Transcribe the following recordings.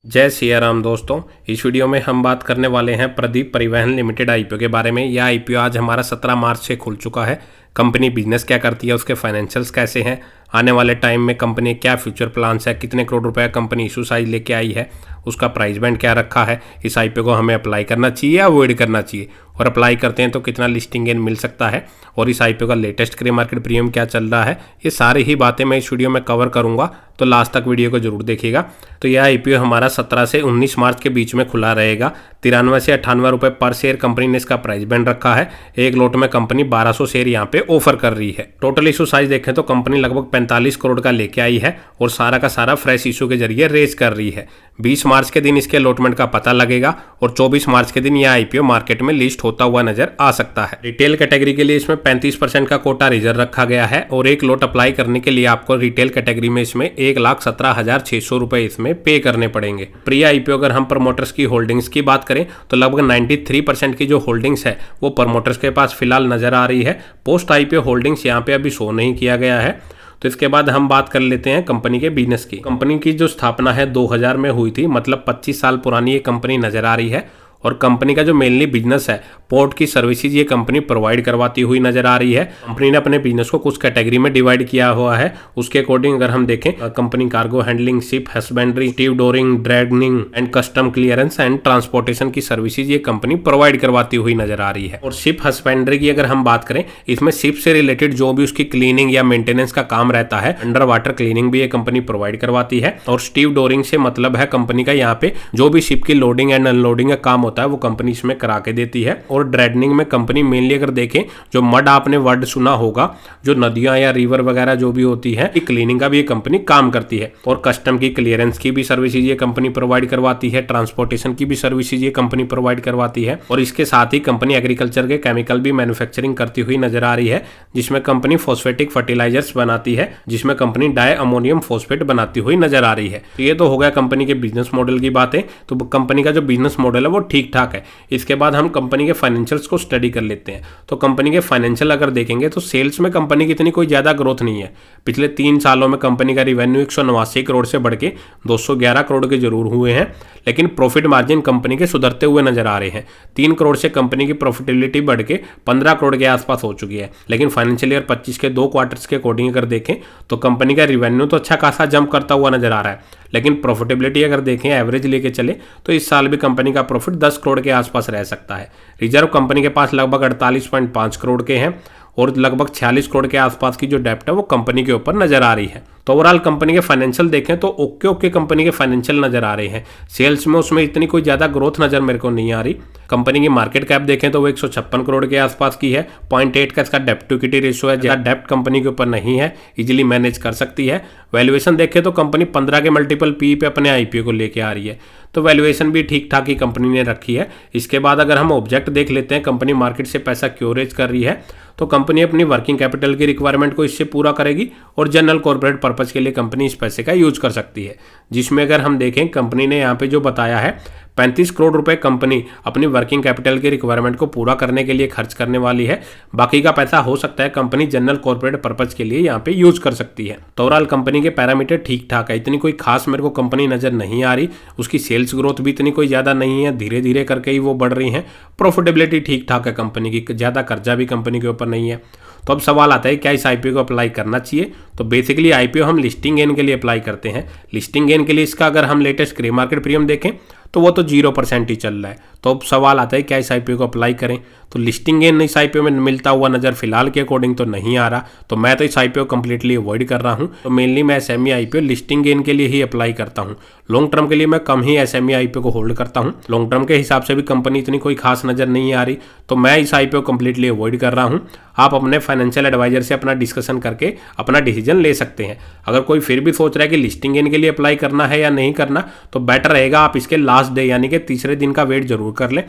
जय सिया राम दोस्तों। इस वीडियो में हम बात करने वाले हैं प्रदीप परिवहन लिमिटेड आईपीओ के बारे में। यह आईपीओ आज हमारा 17 मार्च से खुल चुका है। कंपनी बिजनेस क्या करती है, उसके फाइनेंशियल्स कैसे हैं, आने वाले टाइम में कंपनी क्या फ्यूचर प्लान्स है, कितने करोड़ रुपए कंपनी इशू साइज लेके आई है, उसका प्राइस बैंड क्या रखा है, इस आईपीओ को हमें अप्लाई करना चाहिए या अवॉइड करना चाहिए, और अप्लाई करते हैं तो कितना लिस्टिंग गेन मिल सकता है, और इस आईपीओ का लेटेस्ट प्री मार्केट प्रीमियम क्या चल रहा है, ये सारी ही बातें मैं इस वीडियो में कवर करूंगा। तो लास्ट तक वीडियो को जरूर देखिएगा। तो यह आईपीओ हमारा 17 से 19 मार्च के बीच में खुला रहेगा। 93 से 98 रुपए पर शेयर कंपनी ने इसका प्राइस बैंड रखा है। एक लोट में कंपनी 1200 शेयर यहाँ पे ऑफर कर रही है। टोटल इशू साइज देखें तो कंपनी लगभग 45 करोड़ का लेके आई है और सारा का सारा फ्रेश इशू के जरिए रेज कर रही है। 20 मार्च के दिन इसके अलॉटमेंट का पता लगेगा और 24 मार्च के दिन यह आईपीओ मार्केट में लिस्ट होता हुआ नजर आ सकता है। रिटेल कैटेगरी के लिए इसमें 35% का कोटा रिजर्व रखा गया है और एक लोट अप्लाई करने के लिए आपको रिटेल कैटेगरी में इसमें 1,17,600 रुपए इसमें पे करने पड़ेंगे। प्री आईपीओ अगर हम प्रमोटर्स की होल्डिंग्स की बात करें तो लगभग 93% की जो होल्डिंग्स है वो प्रमोटर्स के पास फिलहाल नजर आ रही है। पोस्ट आईपीओ होल्डिंग्स यहाँ पे अभी शो नहीं किया गया है। तो इसके बाद हम बात कर लेते हैं कंपनी के बिजनेस की। कंपनी की जो स्थापना है 2000 में हुई थी, मतलब 25 साल पुरानी ये कंपनी नजर आ रही है। और कंपनी का जो मेनली बिजनेस है पोर्ट की सर्विसेज ये कंपनी प्रोवाइड करवाती हुई नजर आ रही है। कंपनी ने अपने बिजनेस को कुछ कैटेगरी में डिवाइड किया हुआ है। उसके अकॉर्डिंग अगर हम देखें, company cargo handling, ship husbandry, stevedoring, dredging and custom clearance and transportation की सर्विसेज ये कंपनी प्रोवाइड करवाती हुई नजर आ रही है। और शिप हस्बेंड्री की अगर हम बात करें, इसमें शिप से रिलेटेड जो भी उसकी क्लीनिंग या मेंटेनेंस का काम रहता है, अंडर वाटर क्लीनिंग भी ये कंपनी प्रोवाइड करवाती है। और स्टीव डोरिंग से मतलब है कंपनी का यहाँ पे जो भी शिप की लोडिंग एंड अनलोडिंग का काम होता है वो कंपनी इसमें करा के देती है। और ड्रेडनिंग में कंपनी मेनली अगर देखें, जो मड आपने वर्ड सुना होगा, जो नदियां या रिवर वगैरह जो भी होती है, क्लीनिंग का भी ये कंपनी काम करती है। और कस्टम की क्लियरेंस की भी सर्विसेज ये कंपनी प्रोवाइड करवाती है। ट्रांसपोर्टेशन की भी सर्विसेज ये कंपनी प्रोवाइड करवाती है। और इसके साथ ही कंपनी एग्रीकल्चर के केमिकल भी मैन्युफैक्चरिंग करती हुई नजर आ रही है, जिसमें कंपनी फॉस्फेटिक फर्टिलाइजर्स बनाती है, जिसमें कंपनी डाई अमोनियम फॉस्फेट बनाती हुई नजर आ रही है। तो ये तो हो गया कंपनी के बिजनेस मॉडल की बातें। तो कंपनी का जो बिजनेस मॉडल है वो ठीक ठाक है। इसके बाद हम कंपनी के फाइनेंशियल्स को स्टडी कर लेते हैं। तो कंपनी के फाइनेंशियल अगर देखेंगे तो सेल्स में कंपनी की इतनी कोई ज्यादा ग्रोथ नहीं है। पिछले 3 सालों में कंपनी का रिवेन्यू 189 करोड़ से बढ़ के 211 करोड़ के जरूर हुए हैं, लेकिन प्रॉफिट मार्जिन कंपनी के सुधरते हुए नजर आ रहे हैं। 3 करोड़ से कंपनी की प्रॉफिटेबिलिटी बढ़ के 15 करोड़ के आसपास हो चुकी है। लेकिन फाइनेंशियल ईयर 25 के 2 क्वार्टर्स के अकॉर्डिंग अगर देखें तो कंपनी का रिवेन्यू तो अच्छा खासा जंप करता हुआ नजर आ रहा है, लेकिन प्रॉफिटेबिलिटी अगर देखें एवरेज लेके चले तो इस साल भी कंपनी का प्रॉफिट 10 करोड़ के आसपास रह सकता है। रिजर्व कंपनी के पास लगभग 48.5 करोड़ के हैं और लगभग 46 करोड़ के आसपास की जो डेप्ट है वो कंपनी के ऊपर नजर आ रही है। तो ओवरऑल कंपनी के फाइनेंशियल देखें तो ओके कंपनी के फाइनेंशियल नजर आ रहे हैं। सेल्स में उसमें इतनी कोई ज्यादा ग्रोथ नजर मेरे को नहीं आ रही। कंपनी की मार्केट कैप देखें तो वो 156 करोड़ के आसपास की है। 0.8 का इसका डेप्ट टू इक्विटी रेशियो है, ज्यादा डेप्ट कंपनी के ऊपर नहीं है, इजीली मैनेज कर सकती है। वैल्यूएशन देखें तो कंपनी 15 के मल्टीपल पी पे अपने आईपीओ को लेके आ रही है, तो वैल्यूएशन भी ठीक ठाक ही कंपनी ने रखी है। इसके बाद अगर हम ऑब्जेक्ट देख लेते हैं, कंपनी मार्केट से पैसा क्यों रेज कर रही है, तो कंपनी अपनी वर्किंग कैपिटल की रिक्वायरमेंट को इससे पूरा करेगी और जनरल कॉर्पोरेट पर्पस के लिए कंपनी इस पैसे का यूज कर सकती है। जिसमें अगर हम देखें, कंपनी ने यहाँ पे जो बताया है 35 करोड़ रुपए कंपनी अपनी वर्किंग कैपिटल की रिक्वायरमेंट को पूरा करने के लिए खर्च करने वाली है। बाकी का पैसा हो सकता है कंपनी जनरल कॉर्पोरेट पर्पस के लिए यहाँ पे यूज कर सकती है। तो ओवरऑल कंपनी के पैरामीटर ठीक ठाक है, इतनी कोई खास मेरे को कंपनी नजर नहीं आ रही। उसकी सेल्स ग्रोथ भी इतनी कोई ज्यादा नहीं है, धीरे धीरे करके ही वो बढ़ रही है। प्रॉफिटेबिलिटी ठीक ठाक है कंपनी की, ज्यादा कर्जा भी कंपनी के ऊपर नहीं है। तो अब सवाल आता है क्या इस आईपीओ को अप्लाई करना चाहिए। तो बेसिकली आईपीओ हम लिस्टिंग गेन के लिए अप्लाई करते हैं। लिस्टिंग गेन के लिए इसका अगर हम लेटेस्ट प्री मार्केट प्रीमियम देखें तो वो तो 0% ही चल रहा है। तो अब सवाल आता है क्या इस आईपीओ को अप्लाई करें। तो लिस्टिंग गेन इस आईपीओ में मिलता हुआ नजर फिलहाल के अकॉर्डिंग तो नहीं आ रहा, तो मैं तो इस आईपीओ कंप्लीटली अवॉइड कर रहा हूं। तो मेनली मैं एसएमई आईपीओ लिस्टिंग गेन के लिए ही अप्लाई करता हूं। लॉन्ग टर्म के लिए मैं कम ही एसएमई आईपीओ को होल्ड करता हूं। लॉन्ग टर्म के हिसाब से भी कंपनी इतनी कोई खास नजर नहीं आ रही, तो मैं इस आईपीओ कंप्लीटली अवॉइड कर रहा हूं। आप अपने फाइनेंशियल एडवाइजर से अपना डिस्कशन करके अपना डिसीजन ले सकते हैं। अगर कोई फिर भी सोच रहा है कि लिस्टिंग गेन के लिए अप्लाई करना है या नहीं करना, तो बेटर रहेगा आप इसके लास्ट डे यानी कि तीसरे दिन का वेट जरूर कर लें।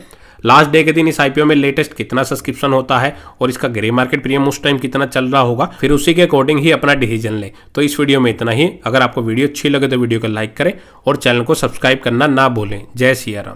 लास्ट डे के दिन इस आईपीओ में लेटेस्ट कितना सब्सक्रिप्शन होता है और इसका ग्रे मार्केट प्रीमियम उस टाइम कितना चल रहा होगा, फिर उसी के अकॉर्डिंग ही अपना डिसीजन लें। तो इस वीडियो में इतना ही। अगर आपको वीडियो अच्छी लगे तो वीडियो को लाइक करें और चैनल को सब्सक्राइब करना ना भूलें। जय सिया राम।